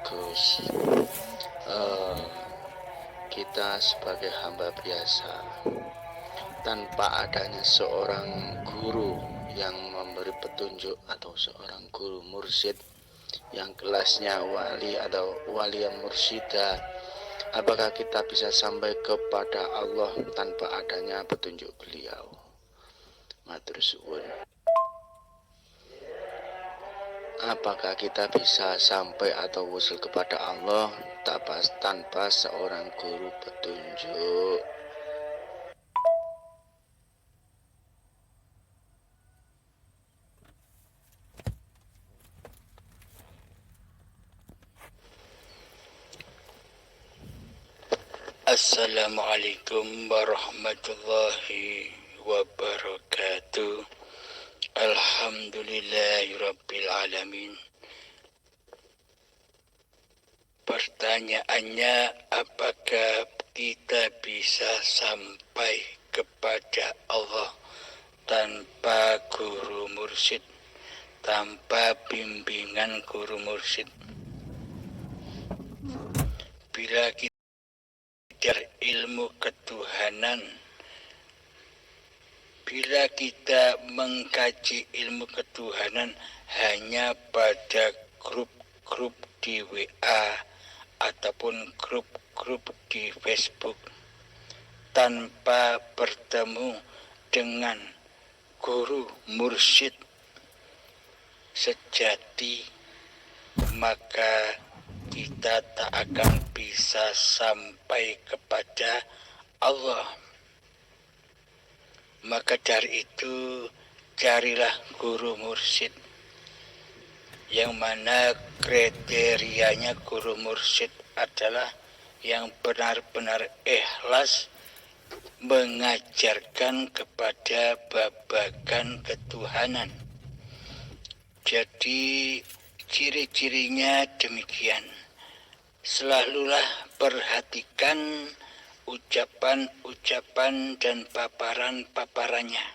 Gus. Eh, kita sebagai hamba biasa, tanpa adanya seorang guru yang memberi petunjuk atau seorang guru mursyid yang kelasnya wali atau wali yang mursyida, apakah kita bisa sampai kepada Allah tanpa adanya petunjuk beliau? Matur suwun. Apakah kita bisa sampai atau wusul kepada Allah tanpa seorang guru petunjuk? Assalamualaikum warahmatullahi wabarakatuh. Alhamdulillahirabbil alamin. Pertanyaannya, apakah kita bisa sampai kepada Allah tanpa guru mursyid, tanpa bimbingan guru mursyid? Bila kita ilmu ketuhanan, bila kita mengkaji ilmu ketuhanan hanya pada grup-grup di WA ataupun grup-grup di Facebook, tanpa bertemu dengan guru mursyid sejati, maka kita tak akan bisa sampai kepada Allah. Maka dari itu, carilah guru mursyid, yang mana kriterianya guru mursyid adalah yang benar-benar ikhlas mengajarkan kepada babagan ketuhanan. Jadi ciri-cirinya demikian. Selalulah perhatikan ucapan-ucapan dan paparan-paparannya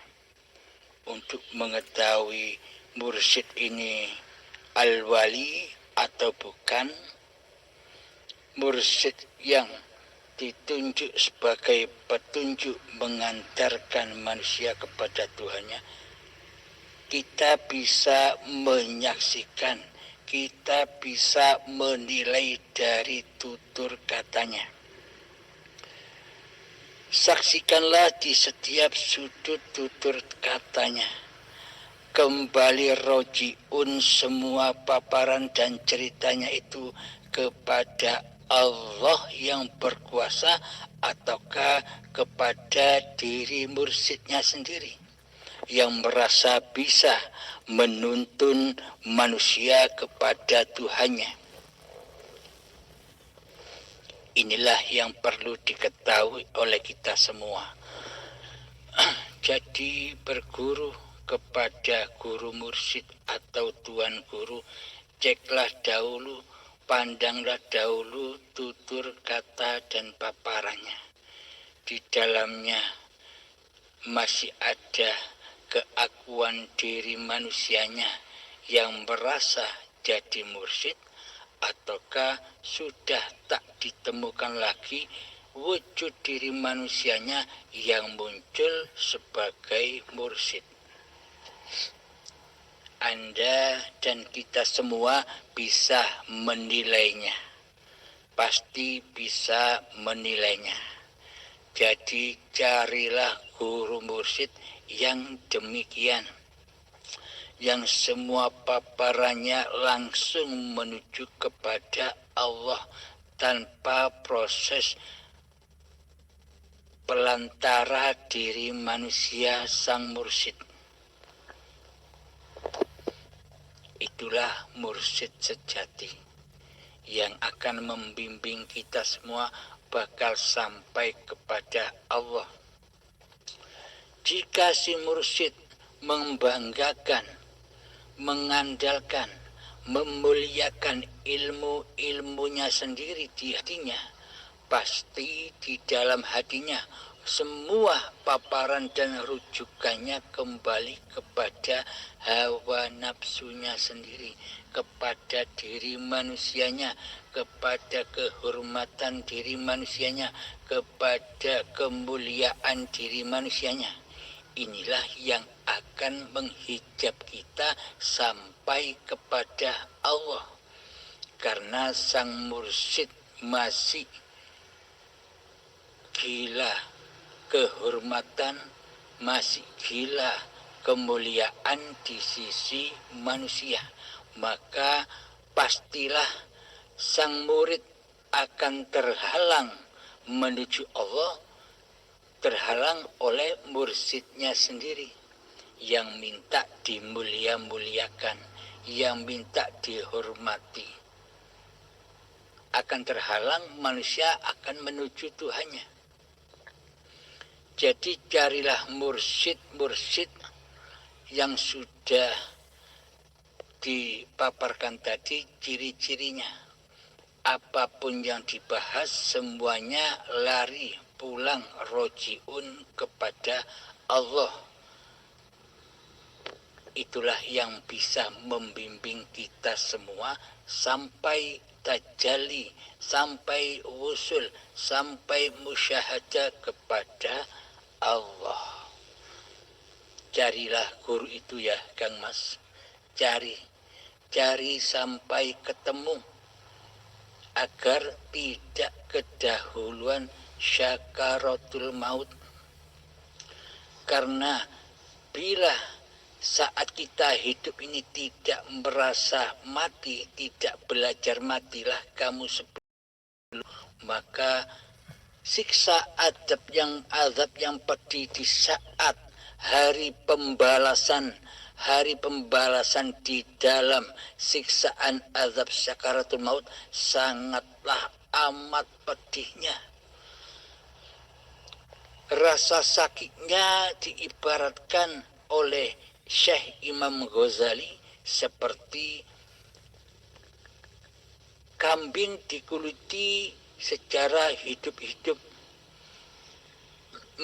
untuk mengetahui mursyid ini al-wali atau bukan, mursyid yang ditunjuk sebagai petunjuk mengantarkan manusia kepada Tuhannya. Kita bisa menyaksikan, kita bisa menilai dari tutur katanya. Saksikanlah di setiap sudut tutur katanya. Kembali rojiun semua paparan dan ceritanya itu kepada Allah yang berkuasa ataukah kepada diri mursyidnya sendiri yang merasa bisa menuntun manusia kepada Tuhannya. Inilah yang perlu diketahui oleh kita semua. Jadi berguru kepada guru mursyid atau tuan guru, ceklah dahulu, pandanglah dahulu tutur kata dan paparannya. Di dalamnya masih ada keakuan diri manusianya yang merasa jadi mursyid, ataukah sudah tak ditemukan lagi wujud diri manusianya yang muncul sebagai mursyid. Anda dan kita semua bisa menilainya, pasti bisa menilainya. Jadi carilah guru mursyid yang demikian, yang semua paparannya langsung menuju kepada Allah tanpa proses pelantara diri manusia sang mursyid. Itulah mursyid sejati yang akan membimbing kita semua bakal sampai kepada Allah. Jika si mursyid membanggakan, mengandalkan, memuliakan ilmu-ilmunya sendiri di hatinya, pasti di dalam hatinya semua paparan dan rujukannya kembali kepada hawa nafsunya sendiri, kepada diri manusianya, kepada kehormatan diri manusianya, kepada kemuliaan diri manusianya. Inilah yang akan menghijab kita sampai kepada Allah. Karena sang mursyid masih gila kehormatan, masih gila kemuliaan di sisi manusia, maka pastilah sang murid akan terhalang menuju Allah, terhalang oleh mursyidnya sendiri yang minta dimulia-muliakan, yang minta dihormati. Akan terhalang, manusia akan menuju Tuhannya. Jadi carilah mursyid-mursyid yang sudah dipaparkan tadi ciri-cirinya. Apapun yang dibahas semuanya lari pulang rojiun kepada Allah. Itulah yang bisa membimbing kita semua sampai tajalli, sampai wusul, sampai musyahadah kepada Allah. Carilah guru itu ya Kang Mas. Cari sampai ketemu agar tidak kedahuluan syakaratul maut. Karena bila saat kita hidup ini tidak merasa mati, tidak belajar matilah kamu sebelum, maka siksa azab yang pedih di saat hari pembalasan di dalam siksaan azab sakaratul maut sangatlah amat pedihnya. Rasa sakitnya diibaratkan oleh Syekh Imam Ghazali seperti kambing dikuliti secara hidup-hidup.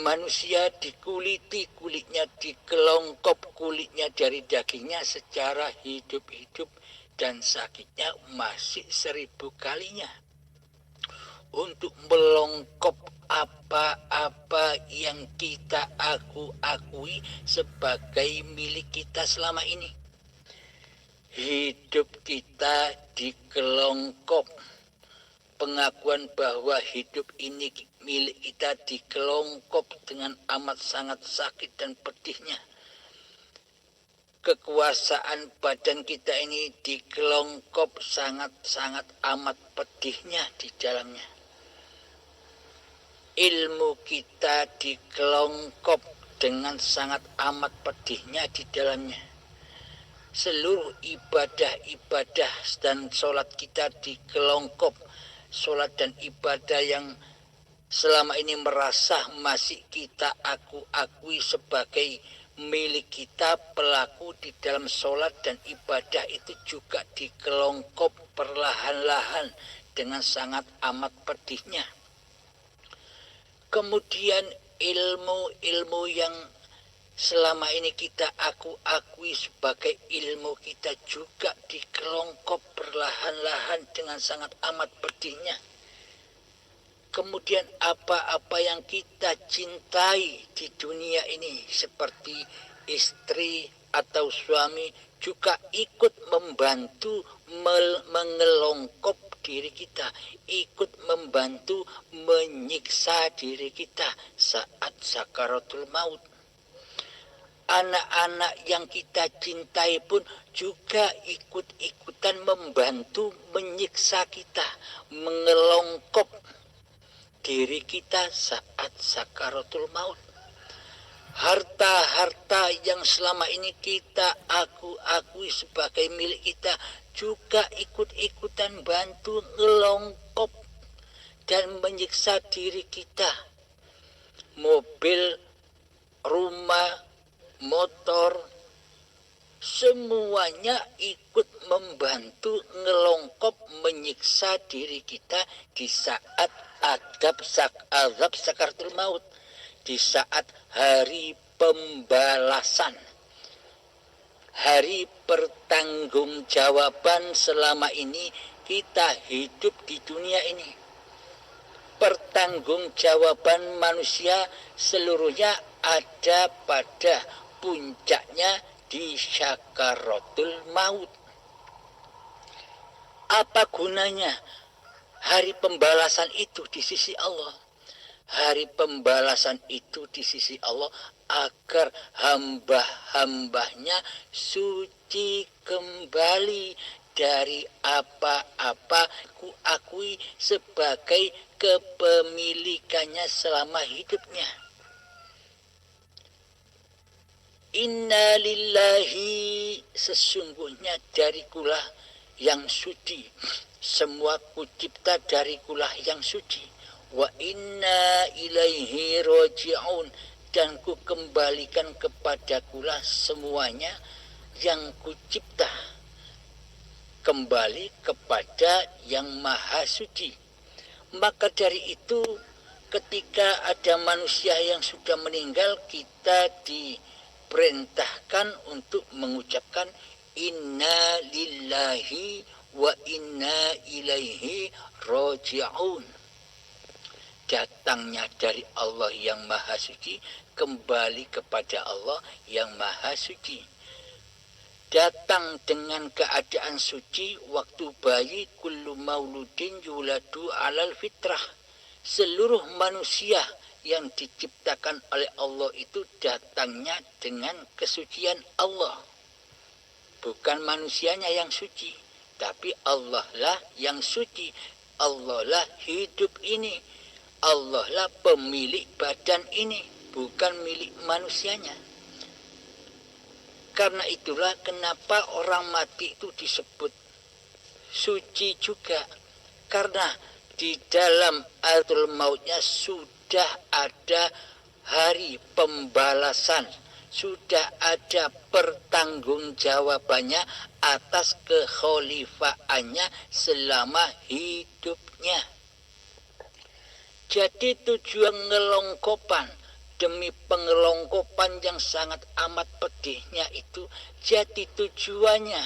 Manusia dikuliti kulitnya, dikelongkop kulitnya dari dagingnya secara hidup-hidup, dan sakitnya masih 1000 kalinya. Untuk melongkop apa-apa yang kita akui sebagai milik kita selama ini. Hidup kita dikelongkop. Pengakuan bahwa hidup ini milik kita dikelongkop dengan amat sangat sakit dan pedihnya. Kekuasaan badan kita ini dikelongkop sangat-sangat amat pedihnya di dalamnya. Ilmu kita dikelongkop dengan sangat amat pedihnya di dalamnya. Seluruh ibadah-ibadah dan sholat kita dikelongkop. Sholat dan ibadah yang selama ini merasa masih kita akui sebagai milik kita, pelaku di dalam sholat dan ibadah itu juga dikelongkop perlahan-lahan dengan sangat amat pedihnya. Kemudian ilmu-ilmu yang selama ini kita akui sebagai ilmu kita juga dikelongkop perlahan-lahan dengan sangat amat pedihnya. Kemudian apa-apa yang kita cintai di dunia ini seperti istri atau suami juga ikut membantu mengelongkop diri kita, ikut membantu menyiksa diri kita saat sakaratul maut. Anak-anak yang kita cintai pun juga ikut-ikutan membantu menyiksa kita, mengelongkop diri kita saat sakaratul maut. Harta-harta yang selama ini kita akui sebagai milik kita juga ikut-ikutan bantu ngelongkop dan menyiksa diri kita. Mobil, rumah, motor, semuanya ikut membantu ngelongkop menyiksa diri kita di saat azab sakaratul maut. di saat hari pembalasan, hari pertanggungjawaban selama ini kita hidup di dunia ini. Pertanggungjawaban manusia seluruhnya ada pada puncaknya di syakaratul maut. Apa gunanya hari pembalasan itu di sisi Allah? Hari pembalasan itu di sisi Allah agar hamba-hambanya suci kembali dari apa-apa ku akui sebagai kepemilikannya selama hidupnya. Inna lillahi, sesungguhnya darikulah yang suci, semua kucipta darikulah yang suci. Wa inna ilaihi roji'un, dan ku kembalikan kepadakulah semuanya yang kucipta, kembali kepada yang maha suci. Maka dari itu ketika ada manusia yang sudah meninggal, kita diperintahkan untuk mengucapkan inna lillahi wa inna ilaihi roji'un. Datangnya dari Allah yang maha suci, kembali kepada Allah yang maha suci. Datang dengan keadaan suci waktu bayi, kullu mauludin yuladu alal fitrah. Seluruh manusia yang diciptakan oleh Allah itu datangnya dengan kesucian Allah. Bukan manusianya yang suci, tapi Allah lah yang suci. Allah lah hidup ini. Allah lah pemilik badan ini, bukan milik manusianya. Karena itulah kenapa orang mati itu disebut suci juga. Karena di dalam ayatul mautnya sudah ada hari pembalasan, sudah ada pertanggungjawabannya atas kekhalifaannya selama hidupnya. Jadi tujuan ngelongkopan demi pengelongkopan yang sangat amat pedihnya itu, jadi tujuannya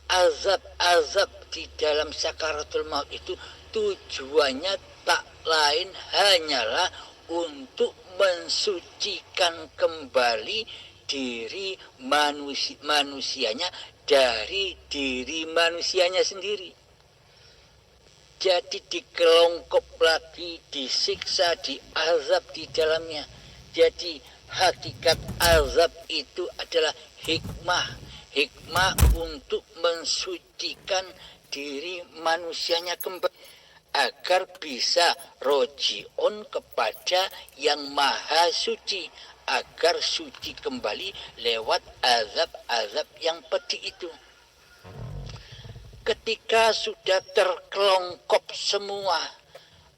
azab-azab di dalam sakaratul maut itu tujuannya tak lain hanyalah untuk mensucikan kembali diri manusianya dari diri manusianya sendiri. Jadi dikelongkop lagi, disiksa, diazab di dalamnya. Jadi hakikat azab itu adalah hikmah untuk mensucikan diri manusianya kembali agar bisa roji'un kepada yang maha suci, agar suci kembali lewat azab-azab yang pedih itu. Ketika sudah terkelongkop semua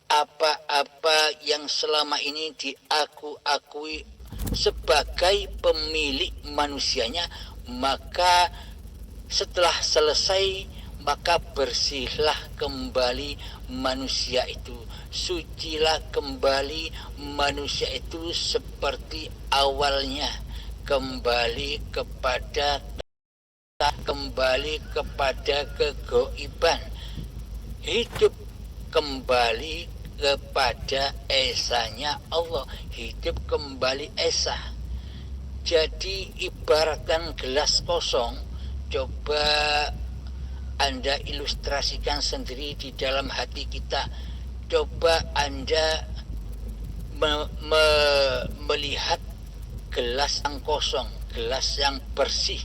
apa-apa yang selama ini diakui sebagai pemilik manusianya, maka setelah selesai maka bersihlah kembali manusia itu, sucilah kembali manusia itu seperti awalnya, kembali kepada kegoiban, hidup kembali kepada esanya Allah, hidup kembali esa. Jadi ibaratkan gelas kosong, coba Anda ilustrasikan sendiri di dalam hati kita. Coba Anda melihat gelas yang kosong, gelas yang bersih.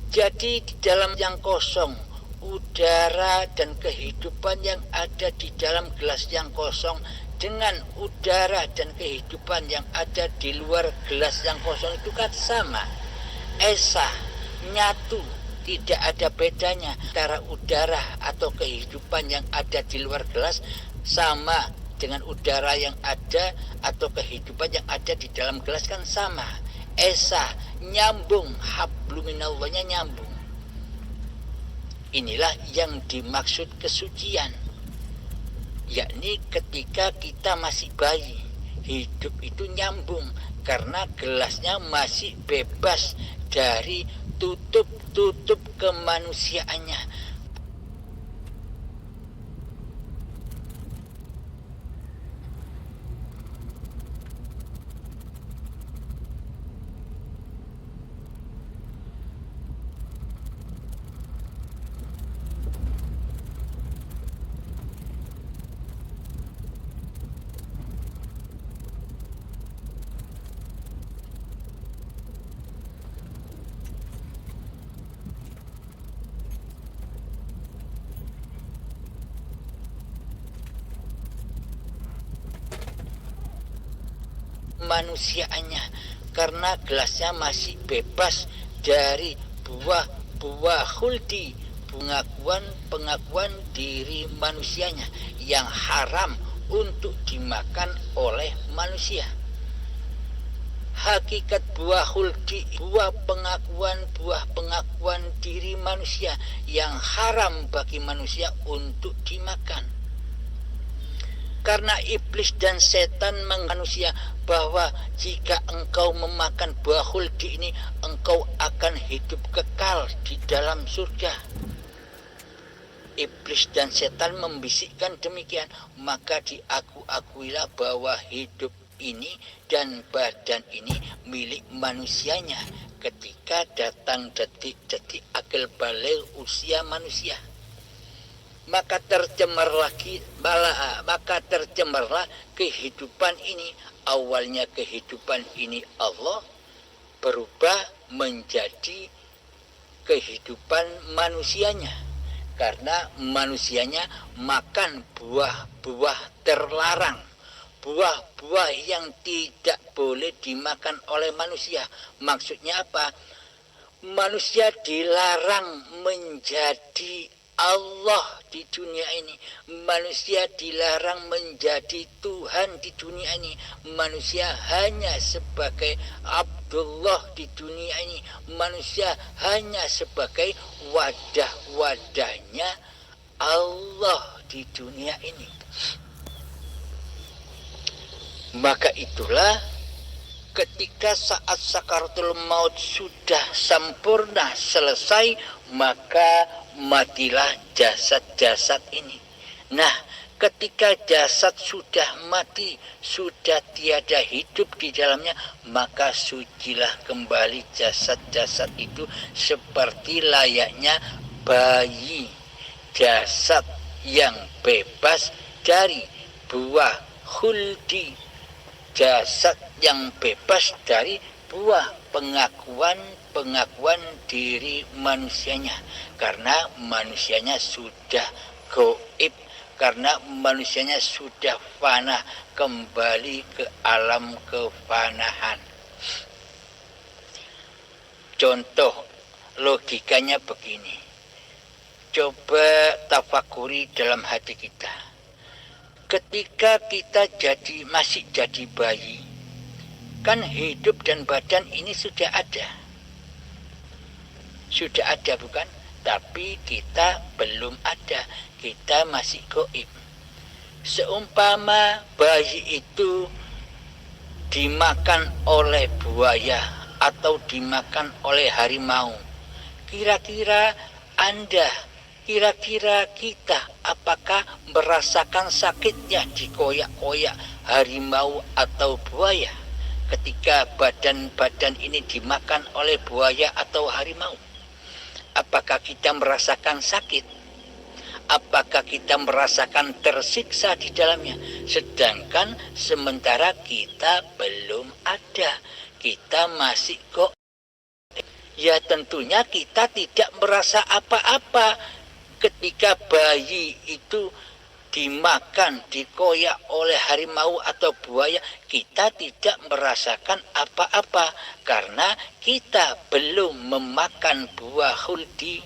Jadi di dalam yang kosong, udara dan kehidupan yang ada di dalam gelas yang kosong dengan udara dan kehidupan yang ada di luar gelas yang kosong itu kan sama, esa, nyatu, tidak ada bedanya antara udara atau kehidupan yang ada di luar gelas sama dengan udara yang ada atau kehidupan yang ada di dalam gelas kan sama, esa, nyambung, habluminallahnya nyambung. Inilah yang dimaksud kesucian. yakni ketika kita masih bayi. Hidup itu nyambung karena gelasnya masih bebas dari tutup kemanusiaannya. Manusiaannya karena gelasnya masih bebas dari buah khuldi, pengakuan diri manusianya yang haram untuk dimakan oleh manusia. Hakikat buah khuldi, buah pengakuan diri manusia yang haram bagi manusia untuk dimakan. Karena iblis dan setan manusia bahwa jika engkau memakan buah khuldi ini, engkau akan hidup kekal di dalam surga. Iblis dan setan membisikkan demikian, maka akuilah bahwa hidup ini dan badan ini milik manusianya ketika datang detik-detik akil balik usia manusia. Maka tercemarlah kehidupan ini. Awalnya kehidupan ini Allah berubah menjadi kehidupan manusianya, karena manusianya makan buah-buah terlarang, buah-buah yang tidak boleh dimakan oleh manusia. Maksudnya apa? Manusia dilarang menjadi Allah di dunia ini. Manusia dilarang menjadi Tuhan di dunia ini. Manusia hanya sebagai Abdullah di dunia ini. Manusia hanya sebagai wadah-wadahnya Allah di dunia ini. Maka itulah ketika saat sakaratul maut sudah sempurna selesai, maka matilah jasad-jasad ini. Nah, ketika jasad sudah mati, sudah tiada hidup di dalamnya, maka sucilah kembali jasad-jasad itu seperti layaknya bayi. Jasad yang bebas dari buah khuldi, jasad yang bebas dari buah pengakuan diri manusianya, karena manusianya sudah gaib, karena manusianya sudah fana, kembali ke alam kefanahan. Contoh logikanya begini, coba tafakuri dalam hati kita. Ketika kita masih jadi bayi, kan hidup dan badan ini sudah ada bukan? Tapi kita belum ada, kita masih gaib. Seumpama bayi itu dimakan oleh buaya atau dimakan oleh harimau, kira-kira kita apakah merasakan sakitnya dikoyak-koyak harimau atau buaya ketika badan-badan ini dimakan oleh buaya atau harimau? Apakah kita merasakan sakit? Apakah kita merasakan tersiksa di dalamnya? Sedangkan sementara kita belum ada, kita masih kok. Ya tentunya kita tidak merasa apa-apa ketika bayi itu dimakan, dikoyak oleh harimau atau buaya. Kita tidak merasakan apa-apa karena kita belum memakan buah khuldi,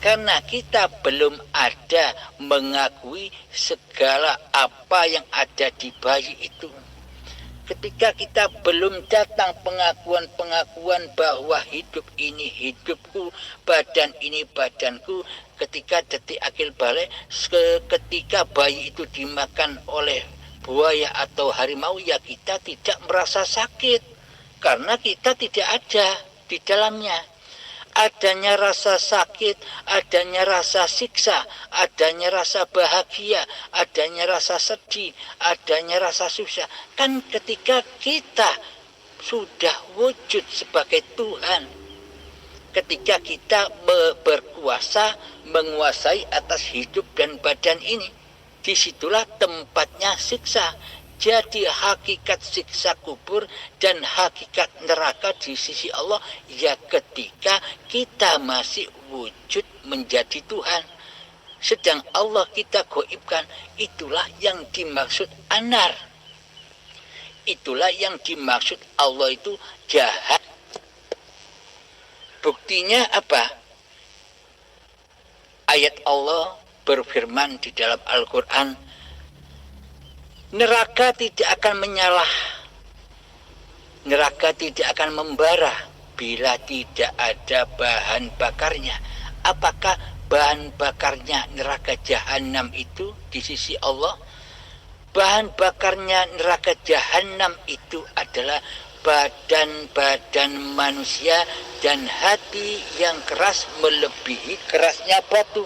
karena kita belum ada mengakui segala apa yang ada di bayi itu. ketika kita belum datang pengakuan-pengakuan bahwa hidup ini hidupku, badan ini badanku, ketika detik akil balik, ketika bayi itu dimakan oleh buaya atau harimau, ya kita tidak merasa sakit karena kita tidak ada di dalamnya. Adanya rasa sakit, adanya rasa siksa, adanya rasa bahagia, adanya rasa sedih, adanya rasa susah. Kan ketika kita sudah wujud sebagai Tuhan, ketika kita berkuasa, menguasai atas hidup dan badan ini, disitulah tempatnya siksa. Jadi hakikat siksa kubur dan hakikat neraka di sisi Allah ya ketika kita masih wujud menjadi Tuhan. Sedang Allah kita goibkan, itulah yang dimaksud anar. Itulah yang dimaksud Allah itu jahat. Buktinya apa? Ayat Allah berfirman di dalam Al-Quran, neraka tidak akan menyala, neraka tidak akan membara bila tidak ada bahan bakarnya. Apakah bahan bakarnya neraka jahanam itu di sisi Allah? Bahan bakarnya neraka jahanam itu adalah badan-badan manusia dan hati yang keras melebihi kerasnya batu.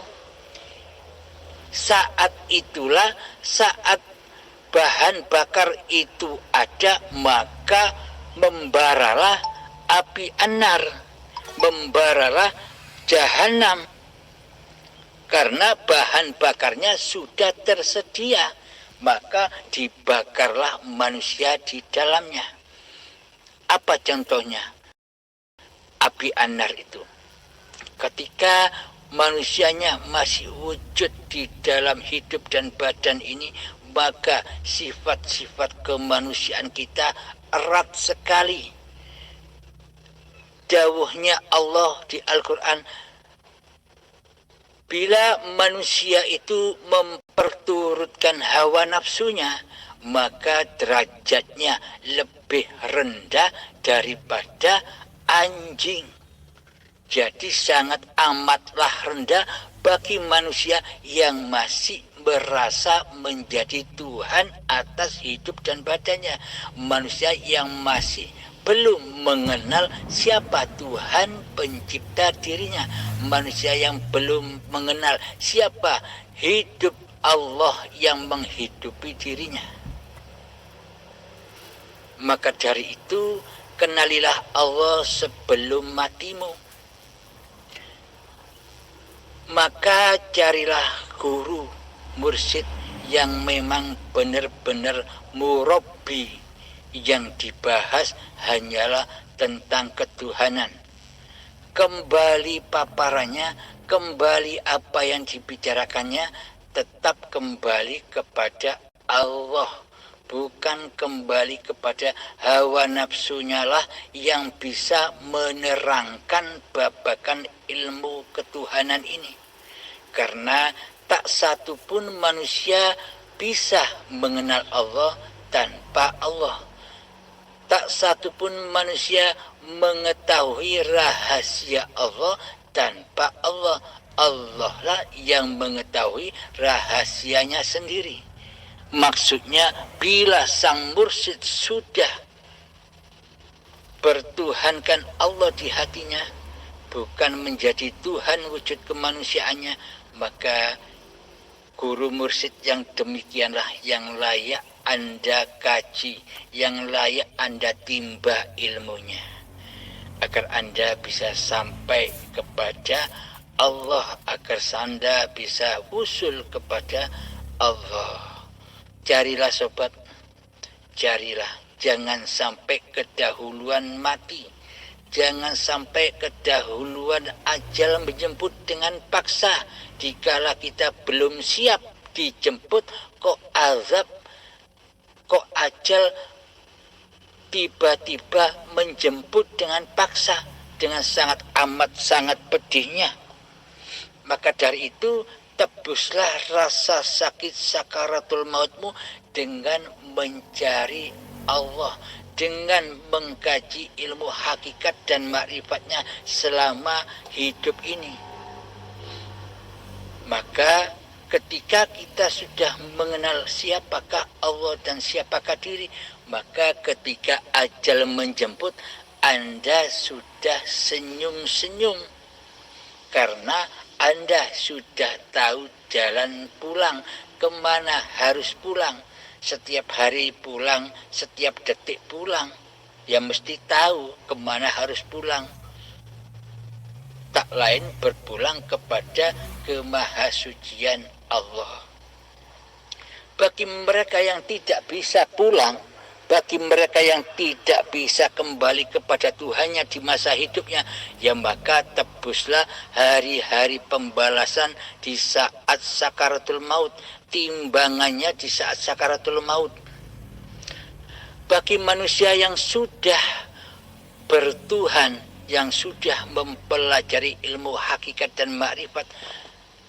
Saat itulah, saat bahan bakar itu ada, maka membaralah api anar, membaralah jahanam, karena bahan bakarnya sudah tersedia, maka dibakarlah manusia di dalamnya. Apa contohnya? Api anar itu ketika manusianya masih wujud di dalam hidup dan badan ini, maka sifat-sifat kemanusiaan kita erat sekali. Dawuhnya Allah di Al-Quran, bila manusia itu memperturutkan hawa nafsunya, maka derajatnya lebih rendah daripada anjing. Jadi sangat amatlah rendah bagi manusia yang masih berasa menjadi Tuhan atas hidup dan badannya. Manusia yang masih belum mengenal siapa Tuhan pencipta dirinya. Manusia yang belum mengenal siapa hidup Allah yang menghidupi dirinya. Maka dari itu, kenalilah Allah sebelum matimu. Maka carilah guru, mursyid yang memang benar-benar murabbi. Yang dibahas hanyalah tentang ketuhanan. Kembali paparannya, kembali apa yang dibicarakannya, tetap kembali kepada Allah. Bukan kembali kepada hawa nafsunya lah yang bisa menerangkan babakan ilmu ketuhanan ini. Karena tak satu pun manusia bisa mengenal Allah tanpa Allah. Tak satu pun manusia mengetahui rahasia Allah tanpa Allah. Allah lah yang mengetahui rahasianya sendiri. Maksudnya, bila sang mursyid sudah bertuhankan Allah di hatinya, bukan menjadi Tuhan wujud kemanusiaannya, maka guru mursyid yang demikianlah yang layak Anda kaji, yang layak Anda timba ilmunya, agar Anda bisa sampai kepada Allah, agar Anda bisa usul kepada Allah. Carilah sobat, carilah, jangan sampai kedahuluan mati, jangan sampai kedahuluan ajal menjemput dengan paksa. Dikala kita belum siap dijemput, kok azab, kok ajal tiba-tiba menjemput dengan paksa, dengan sangat amat sangat pedihnya. Maka dari itu, tebuslah rasa sakit sakaratul mautmu dengan mencari Allah dengan mengkaji ilmu hakikat dan makrifatnya selama hidup ini. Maka ketika kita sudah mengenal siapakah Allah dan siapakah diri, maka ketika ajal menjemput, Anda sudah senyum-senyum karena Anda sudah tahu jalan pulang, kemana harus pulang. Setiap hari pulang, setiap detik pulang, ya mesti tahu kemana harus pulang. Tak lain berpulang kepada kemahasucian Allah. Bagi mereka yang tidak bisa pulang, bagi mereka yang tidak bisa kembali kepada Tuhannya di masa hidupnya, ya maka tebuslah hari-hari pembalasan di saat sakaratul maut, timbangannya di saat sakaratul maut. Bagi manusia yang sudah bertuhan, yang sudah mempelajari ilmu hakikat dan makrifat,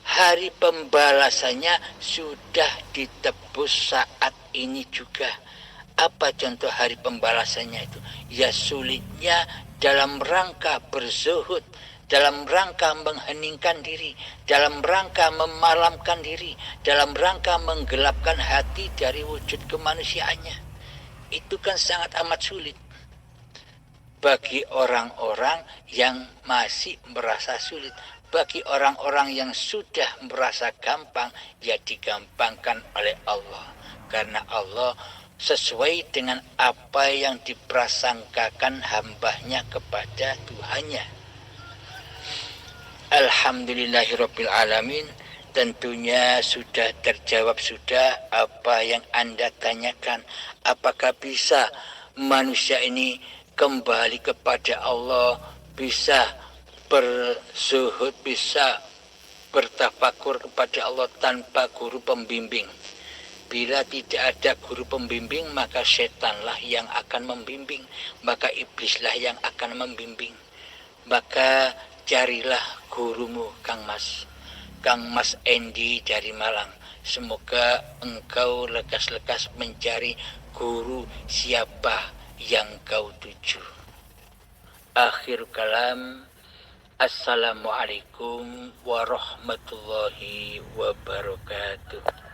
hari pembalasannya sudah ditebus saat ini juga. Apa contoh hari pembalasannya itu? Ya sulitnya dalam rangka berzuhud, dalam rangka mengheningkan diri, dalam rangka memalamkan diri, dalam rangka menggelapkan hati dari wujud kemanusiaannya. Itu kan sangat amat sulit bagi orang-orang yang masih merasa sulit. Bagi orang-orang yang sudah merasa gampang, ya digampangkan oleh Allah. Karena Allah sesuai dengan apa yang diprasangkakan hambanya kepada Tuhannya. Alhamdulillahirabbil alamin. Tentunya sudah terjawab sudah apa yang Anda tanyakan. Apakah bisa manusia ini kembali kepada Allah, bisa berzuhud, bisa bertafakur kepada Allah tanpa guru pembimbing? Bila tidak ada guru pembimbing, maka setanlah yang akan membimbing, maka iblislah yang akan membimbing. Maka carilah gurumu, Kang Mas Endi dari Malang. Semoga engkau lekas-lekas mencari guru siapa yang kau tuju. Akhir kalam, Assalamualaikum warahmatullahi wabarakatuh.